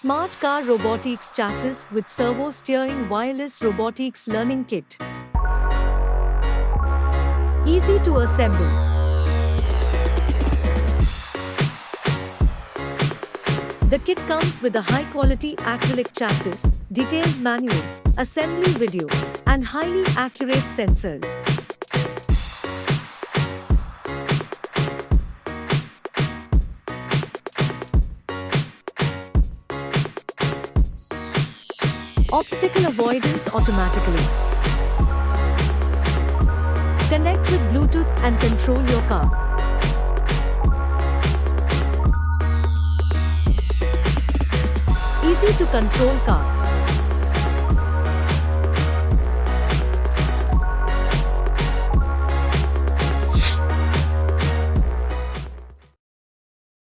Smart car robotics chassis with servo steering wireless robotics learning kit. Easy to assemble. The kit comes with a high-quality acrylic chassis, detailed manual, assembly video, and highly accurate sensors. Obstacle avoidance automatically. Connect with Bluetooth and control your car. Easy to control car.